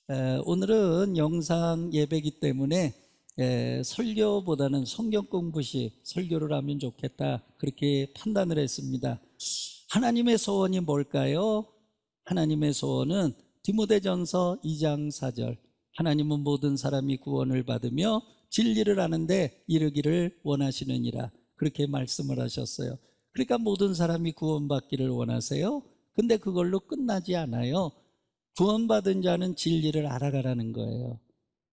오늘은 영상 예배이기 때문에 설교보다는 성경 공부식 설교를 하면 좋겠다, 그렇게 판단을 했습니다. 하나님의 소원이 뭘까요? 하나님의 소원은 디모데전서 2장 4절, 하나님은 모든 사람이 구원을 받으며 진리를 아는데 이르기를 원하시느니라, 그렇게 말씀을 하셨어요. 그러니까 모든 사람이 구원받기를 원하세요. 근데 그걸로 끝나지 않아요. 구원받은 자는 진리를 알아가라는 거예요.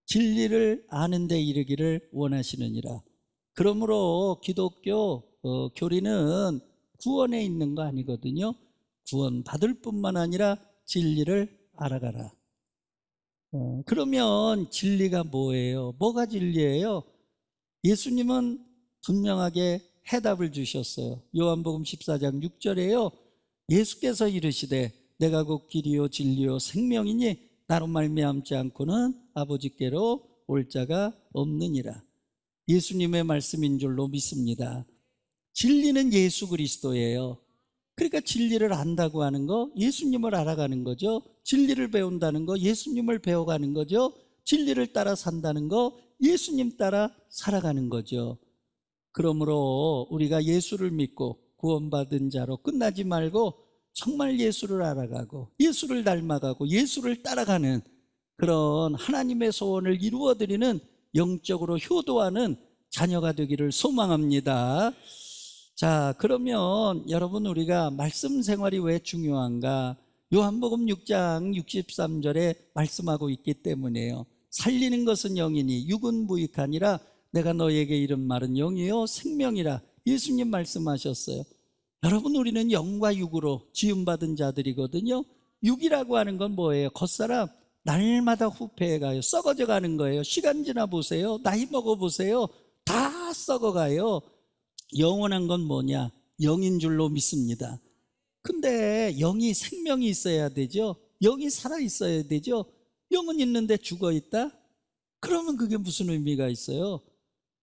진리를 아는데 이르기를 원하시느니라. 그러므로 기독교 교리는 구원에 있는 거 아니거든요. 구원받을 뿐만 아니라 진리를 알아가라. 그러면 진리가 뭐예요? 뭐가 진리예요? 예수님은 분명하게 해답을 주셨어요. 요한복음 14장 6절에요. 예수께서 이르시되 내가 곧 길이요 진리요 생명이니 나로 말미암지 않고는 아버지께로 올 자가 없느니라. 예수님의 말씀인 줄로 믿습니다. 진리는 예수 그리스도예요. 그러니까 진리를 안다고 하는 거, 예수님을 알아가는 거죠. 진리를 배운다는 거, 예수님을 배워가는 거죠. 진리를 따라 산다는 거, 예수님 따라 살아가는 거죠. 그러므로 우리가 예수를 믿고 구원받은 자로 끝나지 말고 정말 예수를 알아가고 예수를 닮아가고 예수를 따라가는 그런 하나님의 소원을 이루어드리는 영적으로 효도하는 자녀가 되기를 소망합니다. 자, 그러면 여러분, 우리가 말씀 생활이 왜 중요한가? 요한복음 6장 63절에 말씀하고 있기 때문에요. 살리는 것은 영이니 육은 무익하니라. 내가 너에게 이른 말은 영이요 생명이라. 예수님 말씀하셨어요. 여러분, 우리는 영과 육으로 지음받은 자들이거든요. 육이라고 하는 건 뭐예요? 겉사람 날마다 후패해가요. 썩어져 가는 거예요. 시간 지나 보세요. 나이 먹어 보세요. 다 썩어가요. 영원한 건 뭐냐? 영인 줄로 믿습니다. 근데 영이 생명이 있어야 되죠. 영이 살아 있어야 되죠. 영은 있는데 죽어 있다? 그러면 그게 무슨 의미가 있어요?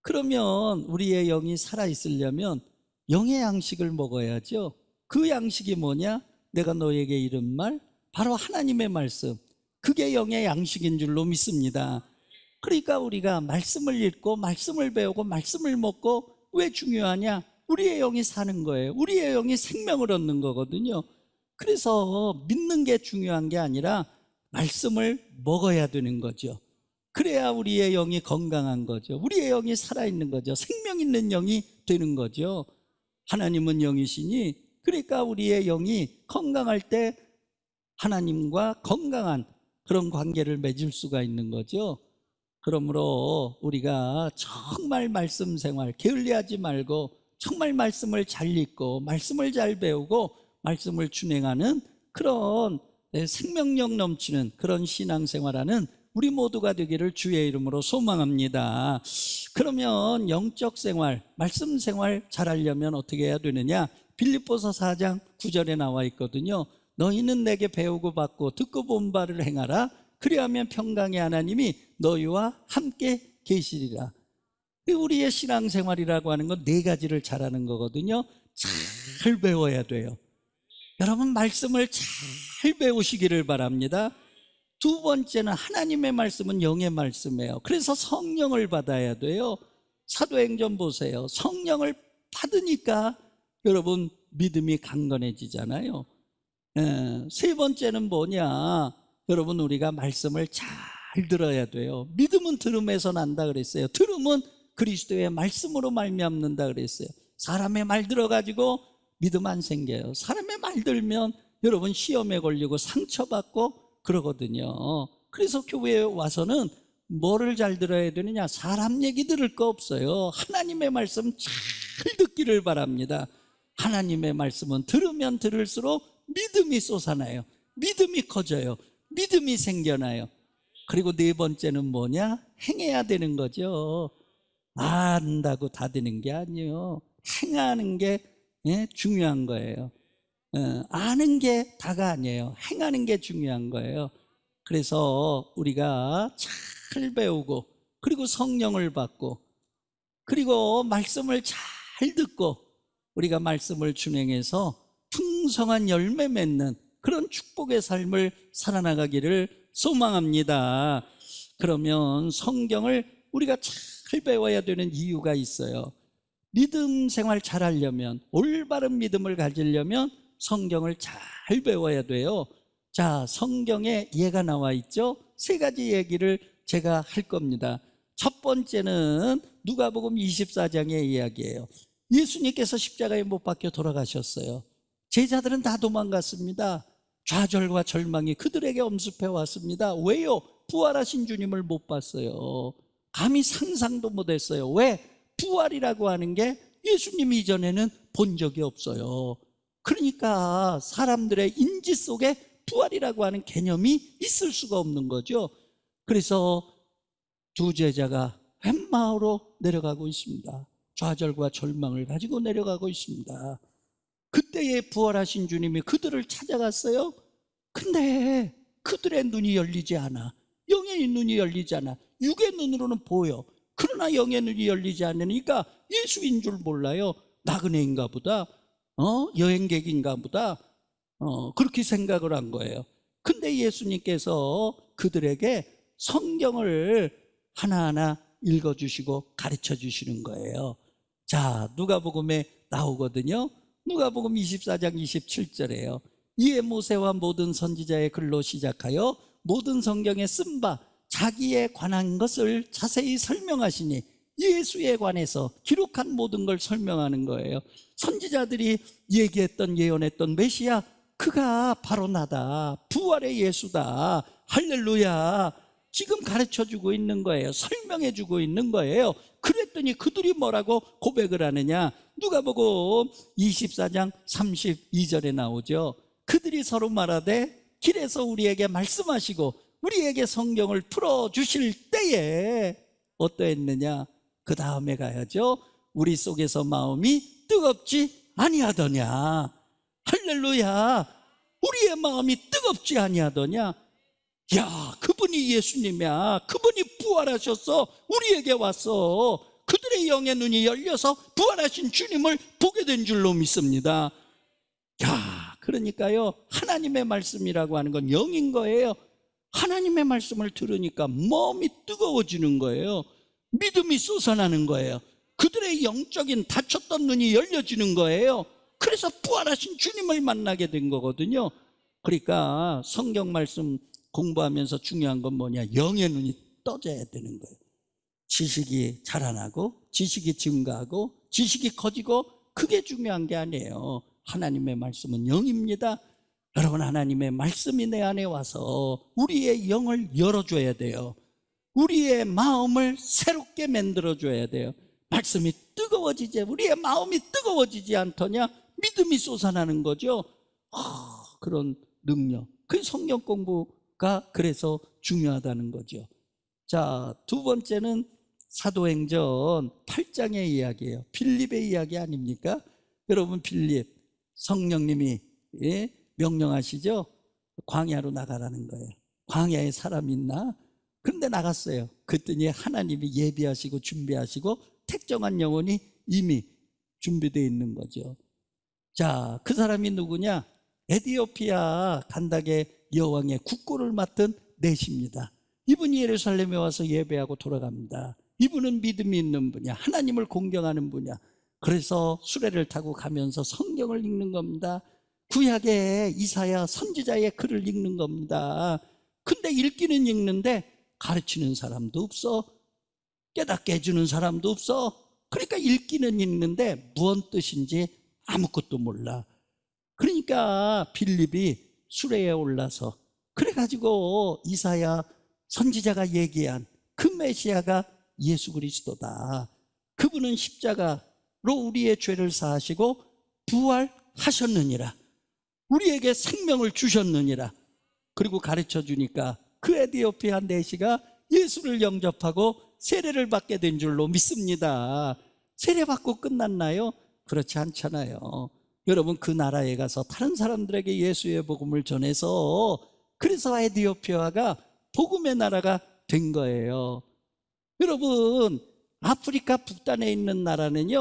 그러면 우리의 영이 살아 있으려면 영의 양식을 먹어야죠. 그 양식이 뭐냐? 내가 너에게 이른 말, 바로 하나님의 말씀, 그게 영의 양식인 줄로 믿습니다. 그러니까 우리가 말씀을 읽고 말씀을 배우고 말씀을 먹고 왜 중요하냐? 우리의 영이 사는 거예요. 우리의 영이 생명을 얻는 거거든요. 그래서 믿는 게 중요한 게 아니라 말씀을 먹어야 되는 거죠. 그래야 우리의 영이 건강한 거죠. 우리의 영이 살아있는 거죠. 생명 있는 영이 되는 거죠. 하나님은 영이시니, 그러니까 우리의 영이 건강할 때 하나님과 건강한 그런 관계를 맺을 수가 있는 거죠. 그러므로 우리가 정말 말씀 생활 게을리하지 말고 정말 말씀을 잘 읽고 말씀을 잘 배우고 말씀을 준행하는 그런 생명력 넘치는 그런 신앙생활하는 우리 모두가 되기를 주의 이름으로 소망합니다. 그러면 영적 생활, 말씀 생활 잘하려면 어떻게 해야 되느냐? 빌립보서 4장 9절에 나와 있거든요. 너희는 내게 배우고 받고 듣고 본 바를 행하라. 그리하면 평강의 하나님이 너희와 함께 계시리라. 우리의 신앙생활이라고 하는 건 네 가지를 잘하는 거거든요. 잘 배워야 돼요. 여러분, 말씀을 잘 배우시기를 바랍니다. 두 번째는 하나님의 말씀은 영의 말씀이에요. 그래서 성령을 받아야 돼요. 사도행전 보세요. 성령을 받으니까 여러분 믿음이 강건해지잖아요. 세 번째는 뭐냐? 여러분, 우리가 말씀을 잘 들어야 돼요. 믿음은 들음에서 난다 그랬어요. 들음은 그리스도의 말씀으로 말미암는다 그랬어요. 사람의 말 들어가지고 믿음 안 생겨요. 사람의 말 들면 여러분 시험에 걸리고 상처받고 그러거든요. 그래서 교회에 와서는 뭐를 잘 들어야 되느냐? 사람 얘기 들을 거 없어요. 하나님의 말씀 잘 듣기를 바랍니다. 하나님의 말씀은 들으면 들을수록 믿음이 솟아나요. 믿음이 커져요. 믿음이 생겨나요. 그리고 네 번째는 뭐냐? 행해야 되는 거죠. 안다고 다 되는 게 아니에요. 행하는 게 중요한 거예요. 아는 게 다가 아니에요. 행하는 게 중요한 거예요. 그래서 우리가 잘 배우고 그리고 성령을 받고 그리고 말씀을 잘 듣고 우리가 말씀을 준행해서 풍성한 열매 맺는 그런 축복의 삶을 살아나가기를 소망합니다. 그러면 성경을 우리가 잘 배워야 되는 이유가 있어요. 믿음 생활 잘하려면, 올바른 믿음을 가지려면 성경을 잘 배워야 돼요. 자, 성경에 예가 나와 있죠. 세 가지 얘기를 제가 할 겁니다. 첫 번째는 누가복음 24장의 이야기예요. 예수님께서 십자가에 못 박혀 돌아가셨어요. 제자들은 다 도망갔습니다. 좌절과 절망이 그들에게 엄습해 왔습니다. 왜요? 부활하신 주님을 못 봤어요. 감히 상상도 못했어요. 왜? 부활이라고 하는 게 예수님 이전에는 본 적이 없어요. 그러니까 사람들의 인지 속에 부활이라고 하는 개념이 있을 수가 없는 거죠. 그래서 두 제자가 엠마오로 내려가고 있습니다. 좌절과 절망을 가지고 내려가고 있습니다. 그때에 부활하신 주님이 그들을 찾아갔어요. 근데 그들의 눈이 열리지 않아. 영의 눈이 열리지 않아. 육의 눈으로는 보여. 그러나 영의 눈이 열리지 않으니까 예수인 줄 몰라요. 나그네인가 보다, 여행객인가 보다, 그렇게 생각을 한 거예요. 근데 예수님께서 그들에게 성경을 하나하나 읽어주시고 가르쳐 주시는 거예요. 자, 누가복음에 나오거든요. 누가복음 24장 27절에요. 이에 모세와 모든 선지자의 글로 시작하여 모든 성경에 쓴 바 자기에 관한 것을 자세히 설명하시니, 예수에 관해서 기록한 모든 걸 설명하는 거예요. 선지자들이 얘기했던, 예언했던 메시아, 그가 바로 나다. 부활의 예수다. 할렐루야. 지금 가르쳐주고 있는 거예요. 설명해주고 있는 거예요. 그랬더니 그들이 뭐라고 고백을 하느냐. 누가복음 24장 32절에 나오죠. 그들이 서로 말하되 길에서 우리에게 말씀하시고 우리에게 성경을 풀어주실 때에 어떠했느냐. 그 다음에 가야죠. 우리 속에서 마음이 뜨겁지 아니하더냐. 할렐루야. 우리의 마음이 뜨겁지 아니하더냐. 야, 그분이 예수님이야. 그분이 부활하셔서 우리에게 왔어. 그들의 영의 눈이 열려서 부활하신 주님을 보게 된 줄로 믿습니다. 야, 그러니까요, 하나님의 말씀이라고 하는 건 영인 거예요. 하나님의 말씀을 들으니까 마음이 뜨거워지는 거예요. 믿음이 솟아나는 거예요. 그들의 영적인 닫혔던 눈이 열려지는 거예요. 그래서 부활하신 주님을 만나게 된 거거든요. 그러니까 성경 말씀 공부하면서 중요한 건 뭐냐? 영의 눈이 떠져야 되는 거예요. 지식이 자라나고 지식이 증가하고 지식이 커지고, 그게 중요한 게 아니에요. 하나님의 말씀은 영입니다. 여러분, 하나님의 말씀이 내 안에 와서 우리의 영을 열어줘야 돼요. 우리의 마음을 새롭게 만들어줘야 돼요. 말씀이 뜨거워지지, 우리의 마음이 뜨거워지지 않더냐? 믿음이 솟아나는 거죠. 그런 능력, 그 성경 공부가 그래서 중요하다는 거죠. 자, 두 번째는 사도행전 8장의 이야기예요. 빌립의 이야기 아닙니까? 여러분, 빌립 성령님이 명령하시죠? 광야로 나가라는 거예요. 광야에 사람 있나? 그런데 나갔어요. 그랬더니 하나님이 예비하시고 준비하시고 택정한 영혼이 이미 준비되어 있는 거죠. 자, 그 사람이 누구냐? 에디오피아 간닥의 여왕의 국고를 맡은 넷입니다. 이분이 예루살렘에 와서 예배하고 돌아갑니다. 이분은 믿음이 있는 분이야. 하나님을 공경하는 분이야. 그래서 수레를 타고 가면서 성경을 읽는 겁니다. 구약의 이사야 선지자의 글을 읽는 겁니다. 근데 읽기는 읽는데 가르치는 사람도 없어. 깨닫게 해주는 사람도 없어. 그러니까 읽기는 읽는데 무언 뜻인지 아무것도 몰라. 그러니까 빌립이 수레에 올라서, 그래가지고 이사야 선지자가 얘기한 그 메시아가 예수 그리스도다. 그분은 십자가로 우리의 죄를 사하시고 부활하셨느니라. 우리에게 생명을 주셨느니라. 그리고 가르쳐 주니까 그 에디오피아 내시가 예수를 영접하고 세례를 받게 된 줄로 믿습니다. 세례 받고 끝났나요? 그렇지 않잖아요. 여러분, 그 나라에 가서 다른 사람들에게 예수의 복음을 전해서, 그래서 에디오피아가 복음의 나라가 된 거예요. 여러분, 아프리카 북단에 있는 나라는요,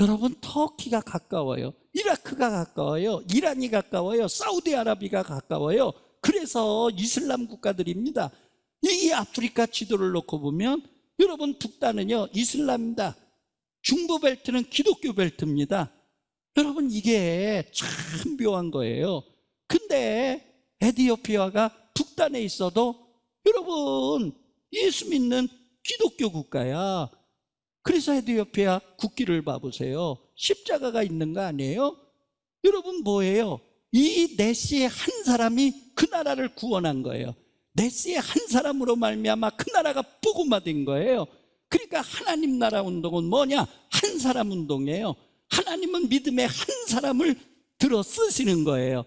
여러분, 터키가 가까워요. 이라크가 가까워요. 이란이 가까워요. 사우디아라비아가 가까워요. 그래서 그래서 이슬람 국가들입니다. 이 아프리카 지도를 놓고 보면 여러분 북단은요 이슬람입니다. 중부 벨트는 기독교 벨트입니다. 여러분 이게 참 묘한 거예요. 근데 에티오피아가 북단에 있어도 여러분 예수 믿는 기독교 국가야. 그래서 에티오피아 국기를 봐보세요. 십자가가 있는 거 아니에요? 여러분 뭐예요? 이 네시의 한 사람이 그 나라를 구원한 거예요. 네시의 한 사람으로 말미암아 그 나라가 복음화된 거예요. 그러니까 하나님 나라 운동은 뭐냐? 한 사람 운동이에요. 하나님은 믿음의 한 사람을 들어 쓰시는 거예요.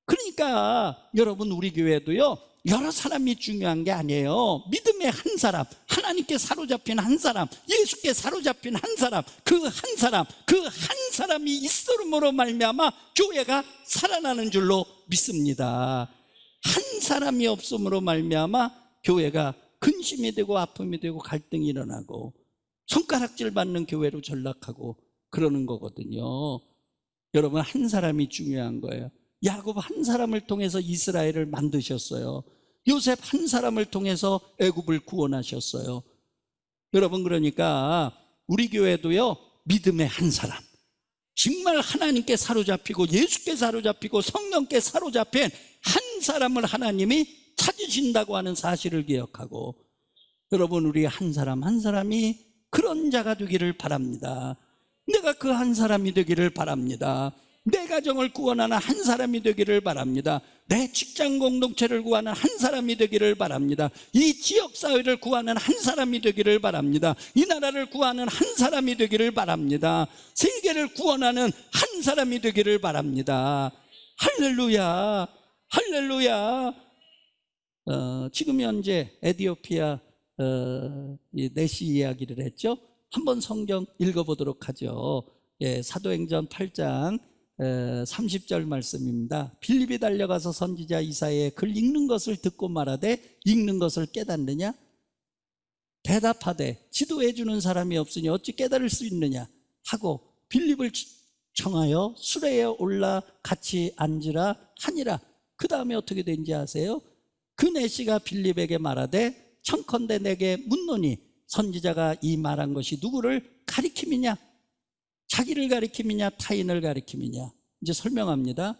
그러니까 여러분 우리 교회도요 여러 사람이 중요한 게 아니에요. 믿음의 한 사람, 하나님께 사로잡힌 한 사람, 예수께 사로잡힌 한 사람, 그 한 사람, 그 한 사람이 있음으로 말미암아 교회가 살아나는 줄로 믿습니다. 한 사람이 없음으로 말미암아 교회가 근심이 되고 아픔이 되고 갈등이 일어나고 손가락질 받는 교회로 전락하고 그러는 거거든요. 여러분 한 사람이 중요한 거예요. 야곱 한 사람을 통해서 이스라엘을 만드셨어요. 요셉 한 사람을 통해서 애굽을 구원하셨어요. 여러분 그러니까 우리 교회도요 믿음의 한 사람, 정말 하나님께 사로잡히고 예수께 사로잡히고 성령께 사로잡힌 한 사람을 하나님이 찾으신다고 하는 사실을 기억하고 여러분 우리 한 사람 한 사람이 그런 자가 되기를 바랍니다. 내가 그 한 사람이 되기를 바랍니다. 내 가정을 구원하는 한 사람이 되기를 바랍니다. 내 직장 공동체를 구하는 한 사람이 되기를 바랍니다. 이 지역사회를 구하는 한 사람이 되기를 바랍니다. 이 나라를 구하는 한 사람이 되기를 바랍니다. 세계를 구원하는 한 사람이 되기를 바랍니다. 할렐루야, 할렐루야. 지금 현재 에티오피아 네시 이야기를 했죠. 한번 성경 읽어보도록 하죠. 사도행전 8장 30절 말씀입니다. 빌립이 달려가서 선지자 이사야의 글 읽는 것을 듣고 말하되 읽는 것을 깨닫느냐? 대답하되 지도해 주는 사람이 없으니 어찌 깨달을 수 있느냐? 하고 빌립을 청하여 수레에 올라 같이 앉으라 하니라. 그 다음에 어떻게 된지 아세요? 그 내시가 빌립에게 말하되 청컨대 내게 묻노니 선지자가 이 말한 것이 누구를 가리킴이냐? 자기를 가리킴이냐 타인을 가리킴이냐? 이제 설명합니다.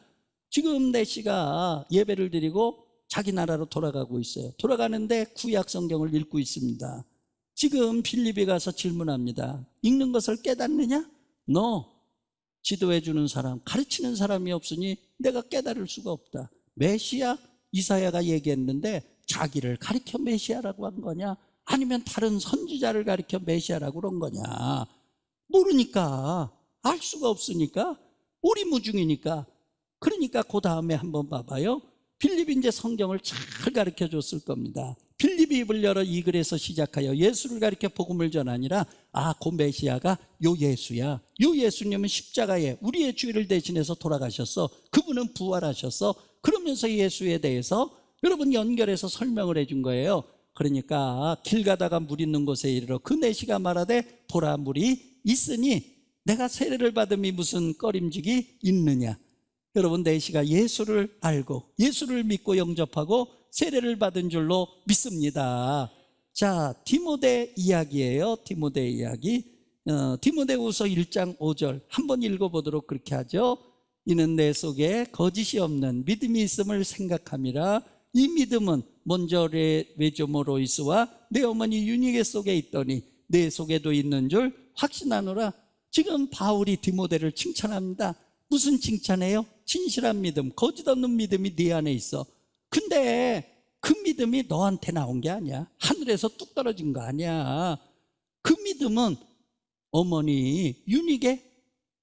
지금 내시가 예배를 드리고 자기 나라로 돌아가고 있어요. 돌아가는데 구약 성경을 읽고 있습니다. 지금 빌립이 가서 질문합니다. 읽는 것을 깨닫느냐? 너 지도해 주는 사람, 가르치는 사람이 없으니 내가 깨달을 수가 없다. 메시아 이사야가 얘기했는데 자기를 가리켜 메시아라고 한 거냐? 아니면 다른 선지자를 가리켜 메시아라고 그런 거냐? 모르니까, 알 수가 없으니까, 오리무중이니까. 그러니까 그 다음에 한번 봐봐요. 빌립이 이제 성경을 잘 가르쳐 줬을 겁니다. 빌립이 입을 열어 이 글에서 시작하여 예수를 가리켜 복음을 전하니라. 그 메시아가 요 예수야. 요 예수님은 십자가에 우리의 죄를 대신해서 돌아가셨어. 그분은 부활하셨어. 그러면서 예수에 대해서 여러분 연결해서 설명을 해준 거예요. 그러니까 길 가다가 물 있는 곳에 이르러 그 내시가 말하되 보라 물이 있으니 내가 세례를 받음이 무슨 꺼림직이 있느냐. 여러분 내시가 예수를 알고 예수를 믿고 영접하고 세례를 받은 줄로 믿습니다. 자, 디모데 이야기예요. 디모데 이야기. 디모데후서 1장 5절 한번 읽어보도록 그렇게 하죠. 이는 내 속에 거짓이 없는 믿음이 있음을 생각함이라. 이 믿음은 먼저 내 외조모 로이스와 내 어머니 유니게 속에 있더니 내 속에도 있는 줄 확신하노라. 지금 바울이 디모데를 칭찬합니다. 무슨 칭찬해요? 진실한 믿음, 거짓 없는 믿음이 네 안에 있어. 근데 그 믿음이 너한테 나온 게 아니야. 하늘에서 뚝 떨어진 거 아니야. 그 믿음은 어머니 유니게,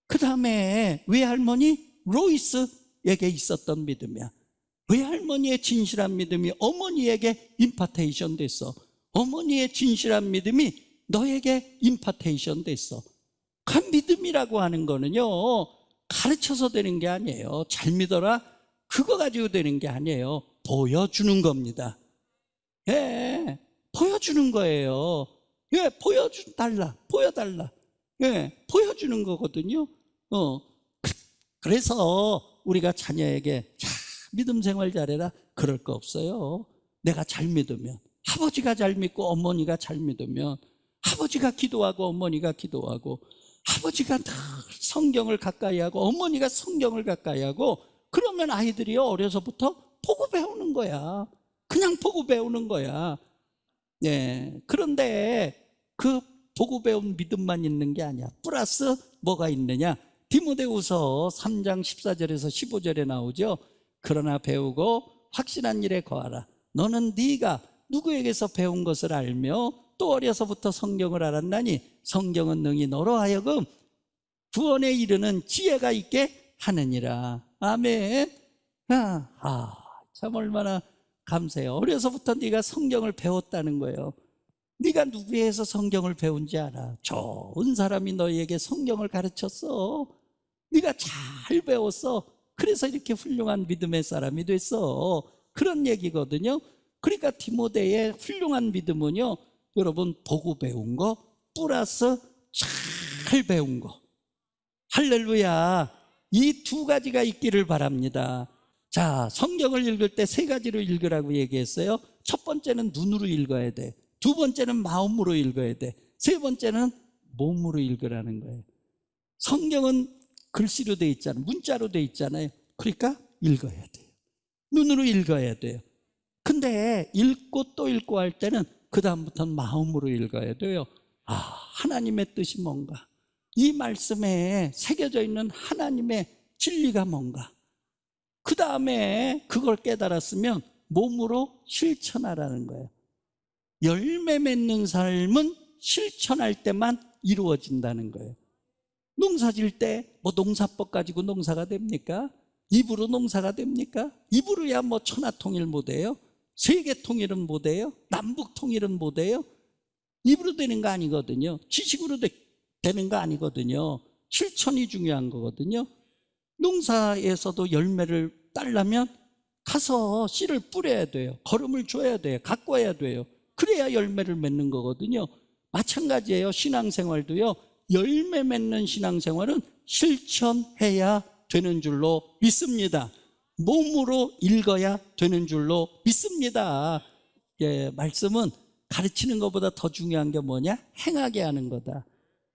그 다음에 외할머니 로이스에게 있었던 믿음이야. 외할머니의 진실한 믿음이 어머니에게 임파테이션 됐어. 어머니의 진실한 믿음이 너에게 임파테이션 됐어. 그 믿음이라고 하는 거는요, 가르쳐서 되는 게 아니에요. 잘 믿어라 그거 가지고 되는 게 아니에요. 보여주는 겁니다. 예, 보여주는 거예요. 예, 보여달라. 예, 보여주는 거거든요. 그래서 우리가 자녀에게 자 믿음 생활 잘해라. 그럴 거 없어요. 내가 잘 믿으면, 아버지가 잘 믿고 어머니가 잘 믿으면, 아버지가 기도하고 어머니가 기도하고, 아버지가 늘 성경을 가까이 하고 어머니가 성경을 가까이 하고, 그러면 아이들이 어려서부터 보고 배우는 거야. 그냥 보고 배우는 거야. 예. 그런데 그 보고 배운 믿음만 있는 게 아니야. 플러스 뭐가 있느냐? 디모데후서 3장 14절에서 15절에 나오죠. 그러나 배우고 확신한 일에 거하라. 너는 네가 누구에게서 배운 것을 알며 또 어려서부터 성경을 알았나니 성경은 능히 너로 하여금 구원에 이르는 지혜가 있게 하느니라. 아멘. 참 얼마나 감사해요. 어려서부터 네가 성경을 배웠다는 거예요. 네가 누구에게서 성경을 배운지 알아. 좋은 사람이 너희에게 성경을 가르쳤어. 네가 잘 배웠어. 그래서 이렇게 훌륭한 믿음의 사람이 됐어. 그런 얘기거든요. 그러니까 디모데의 훌륭한 믿음은요, 여러분 보고 배운 거 플러스 잘 배운 거. 할렐루야. 이 두 가지가 있기를 바랍니다. 자, 성경을 읽을 때 세 가지로 읽으라고 얘기했어요. 첫 번째는 눈으로 읽어야 돼. 두 번째는 마음으로 읽어야 돼. 세 번째는 몸으로 읽으라는 거예요. 성경은 글씨로 돼 있잖아요. 문자로 돼 있잖아요. 그러니까 읽어야 돼요. 눈으로 읽어야 돼요. 근데 읽고 또 읽고 할 때는 그 다음부터는 마음으로 읽어야 돼요. 하나님의 뜻이 뭔가, 이 말씀에 새겨져 있는 하나님의 진리가 뭔가, 그 다음에 그걸 깨달았으면 몸으로 실천하라는 거예요. 열매 맺는 삶은 실천할 때만 이루어진다는 거예요. 농사 질 때 뭐 농사법 가지고 농사가 됩니까? 입으로 농사가 됩니까? 입으로야 뭐 천하통일 못해요? 세계통일은 못해요? 남북통일은 못해요? 입으로 되는 거 아니거든요. 지식으로 되는 거 아니거든요. 실천이 중요한 거거든요. 농사에서도 열매를 따려면 가서 씨를 뿌려야 돼요. 거름을 줘야 돼요. 가꿔야 돼요. 그래야 열매를 맺는 거거든요. 마찬가지예요. 신앙생활도요. 열매 맺는 신앙생활은 실천해야 되는 줄로 믿습니다. 몸으로 읽어야 되는 줄로 믿습니다. 예, 말씀은 가르치는 것보다 더 중요한 게 뭐냐? 행하게 하는 거다.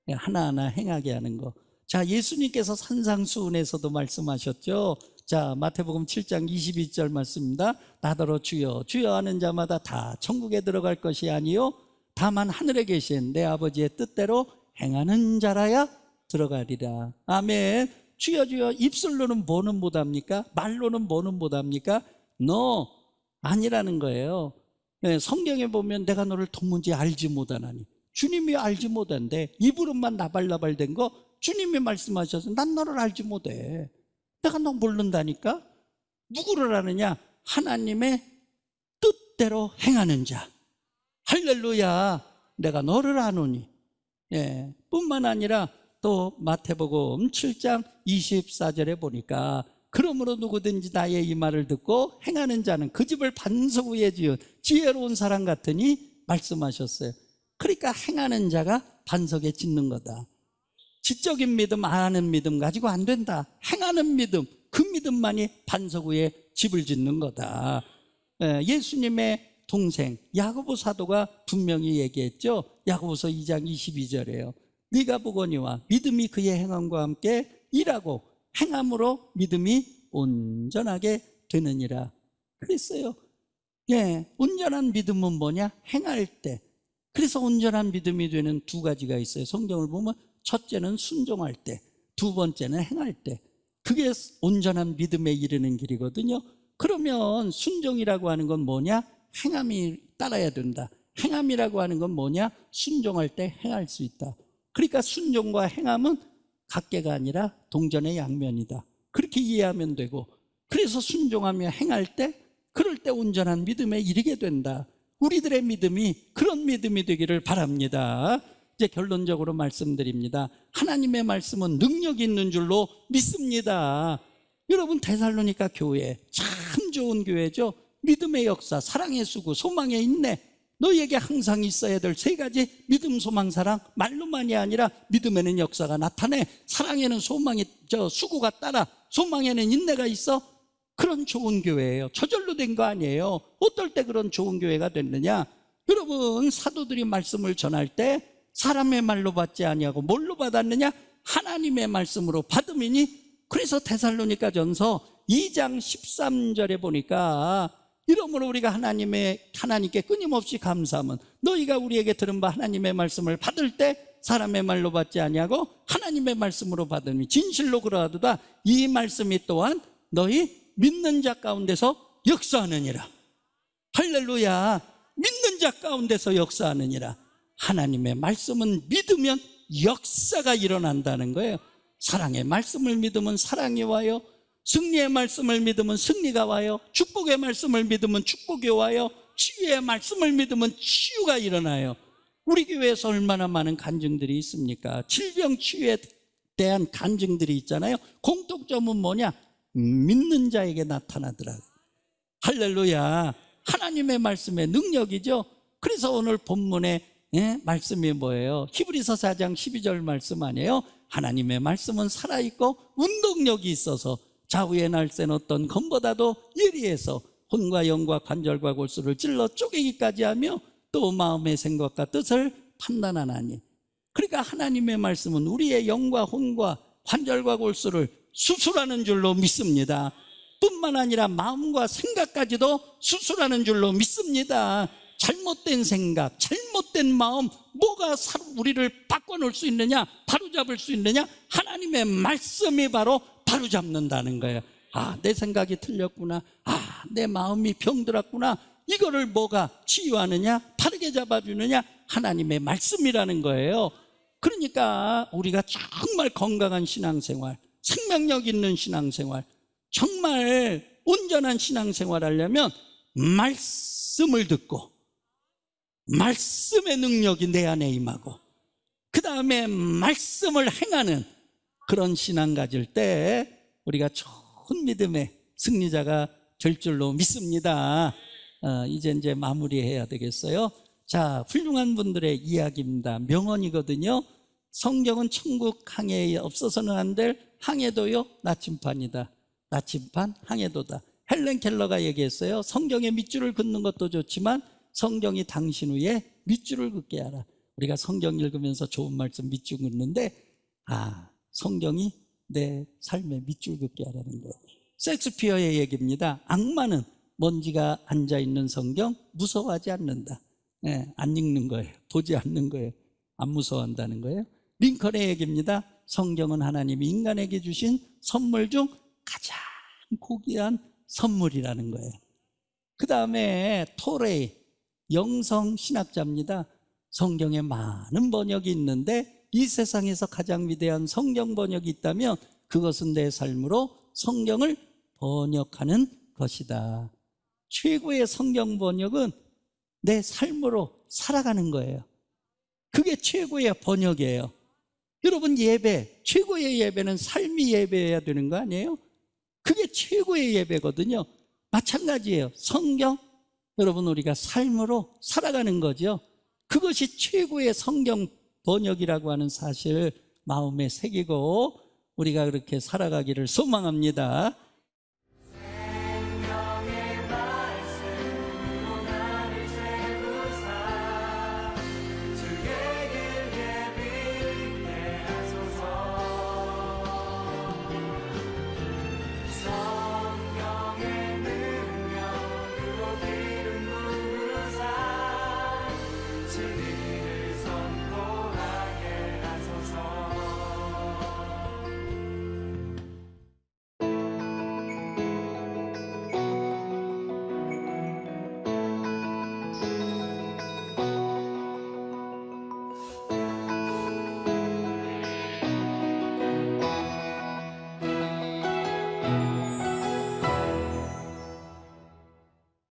예, 하나하나 행하게 하는 거. 자, 예수님께서 산상수훈에서도 말씀하셨죠. 자, 마태복음 7장 22절 말씀입니다. 나더러 주여 주여 하는 자마다 다 천국에 들어갈 것이 아니요 다만 하늘에 계신 내 아버지의 뜻대로 행하는 자라야 들어가리라. 아멘. 주여 주여 입술로는 뭐는 못합니까? 말로는 뭐는 못합니까? 너 아니라는 거예요. 네, 성경에 보면 내가 너를 도무지 알지 못하나니, 주님이 알지 못한데 입으로만 나발나발 된 거 주님이 말씀하셔서 난 너를 알지 못해. 내가 너 모른다니까. 누구를 아느냐? 하나님의 뜻대로 행하는 자. 할렐루야. 내가 너를 아노니. 예, 뿐만 아니라 또 마태복음 7장 24절에 보니까 그러므로 누구든지 나의 이 말을 듣고 행하는 자는 그 집을 반석 위에 지은 지혜로운 사람 같으니 말씀하셨어요. 그러니까 행하는 자가 반석에 짓는 거다. 지적인 믿음, 아는 믿음 가지고 안 된다. 행하는 믿음, 그 믿음만이 반석 위에 집을 짓는 거다. 예수님의 동생 야고보 사도가 분명히 얘기했죠. 야고보서 2장 22절에요. 네가 보거니와 믿음이 그의 행함과 함께 일하고 행함으로 믿음이 온전하게 되느니라 그랬어요. 예, 온전한 믿음은 뭐냐? 행할 때. 그래서 온전한 믿음이 되는 두 가지가 있어요. 성경을 보면 첫째는 순종할 때, 두 번째는 행할 때. 그게 온전한 믿음에 이르는 길이거든요. 그러면 순종이라고 하는 건 뭐냐? 행함이 따라야 된다. 행함이라고 하는 건 뭐냐? 순종할 때 행할 수 있다. 그러니까 순종과 행함은 각계가 아니라 동전의 양면이다. 그렇게 이해하면 되고, 그래서 순종하며 행할 때, 그럴 때 온전한 믿음에 이르게 된다. 우리들의 믿음이 그런 믿음이 되기를 바랍니다. 이제 결론적으로 말씀드립니다. 하나님의 말씀은 능력이 있는 줄로 믿습니다. 여러분, 데살로니가 교회 참 좋은 교회죠. 믿음의 역사, 사랑의 수고, 소망의 인내, 너희에게 항상 있어야 될 세 가지 믿음, 소망, 사랑. 말로만이 아니라 믿음에는 역사가 나타내. 사랑에는 소망이 수고가 따라. 소망에는 인내가 있어. 그런 좋은 교회예요. 저절로 된 거 아니에요. 어떨 때 그런 좋은 교회가 됐느냐? 여러분, 사도들이 말씀을 전할 때 사람의 말로 받지 아니하고 뭘로 받았느냐? 하나님의 말씀으로 받음이니. 그래서 데살로니가전서 2장 13절에 보니까 이러므로 우리가 하나님께 끊임없이 감사함은 너희가 우리에게 들은 바 하나님의 말씀을 받을 때 사람의 말로 받지 아니하고 하나님의 말씀으로 받으니 진실로 그러하도다. 이 말씀이 또한 너희 믿는 자 가운데서 역사하느니라. 할렐루야. 믿는 자 가운데서 역사하느니라. 하나님의 말씀은 믿으면 역사가 일어난다는 거예요. 사랑의 말씀을 믿으면 사랑이 와요. 승리의 말씀을 믿으면 승리가 와요. 축복의 말씀을 믿으면 축복이 와요. 치유의 말씀을 믿으면 치유가 일어나요. 우리 교회에서 얼마나 많은 간증들이 있습니까? 질병 치유에 대한 간증들이 있잖아요. 공통점은 뭐냐? 믿는 자에게 나타나더라. 할렐루야. 하나님의 말씀의 능력이죠. 그래서 오늘 본문의 말씀이 뭐예요? 히브리서 4장 12절 말씀 아니에요? 하나님의 말씀은 살아있고 운동력이 있어서 좌우의 날쌘 어떤 검보다도 예리해서 혼과 영과 관절과 골수를 찔러 쪼개기까지 하며 또 마음의 생각과 뜻을 판단하나니. 그러니까 하나님의 말씀은 우리의 영과 혼과 관절과 골수를 수술하는 줄로 믿습니다. 뿐만 아니라 마음과 생각까지도 수술하는 줄로 믿습니다. 잘못된 생각, 잘못된 마음, 뭐가 우리를 바꿔놓을 수 있느냐, 바로잡을 수 있느냐? 하나님의 말씀이 바로 바로잡는다는 거예요. 아, 내 생각이 틀렸구나. 아, 내 마음이 병들었구나. 이거를 뭐가 치유하느냐, 바르게 잡아주느냐? 하나님의 말씀이라는 거예요. 그러니까 우리가 정말 건강한 신앙생활, 생명력 있는 신앙생활, 정말 온전한 신앙생활 하려면 말씀을 듣고 말씀의 능력이 내 안에 임하고 그 다음에 말씀을 행하는 그런 신앙 가질 때 우리가 좋은 믿음의 승리자가 될 줄로 믿습니다. 이제 마무리해야 되겠어요. 자, 훌륭한 분들의 이야기입니다. 명언이거든요. 성경은 천국 항해에 없어서는 안 될 항해도요 나침판이다. 나침판 항해도다. 헬렌 켈러가 얘기했어요. 성경에 밑줄을 긋는 것도 좋지만 성경이 당신 위에 밑줄을 긋게 하라. 우리가 성경 읽으면서 좋은 말씀 밑줄 긋는데 성경이 내 삶에 밑줄 긋게 하라는 거예요. 셰익스피어의 얘기입니다. 악마는 먼지가 앉아있는 성경 무서워하지 않는다. 안 읽는 거예요. 보지 않는 거예요. 안 무서워한다는 거예요. 링컨의 얘기입니다. 성경은 하나님이 인간에게 주신 선물 중 가장 고귀한 선물이라는 거예요. 그 다음에 토레이, 영성 신학자입니다. 성경에 많은 번역이 있는데 이 세상에서 가장 위대한 성경 번역이 있다면 그것은 내 삶으로 성경을 번역하는 것이다. 최고의 성경 번역은 내 삶으로 살아가는 거예요. 그게 최고의 번역이에요. 여러분, 예배, 최고의 예배는 삶이 예배여야 되는 거 아니에요? 그게 최고의 예배거든요. 마찬가지예요. 성경, 여러분, 우리가 삶으로 살아가는 거죠. 그것이 최고의 성경 번역이라고 하는 사실 마음에 새기고 우리가 그렇게 살아가기를 소망합니다.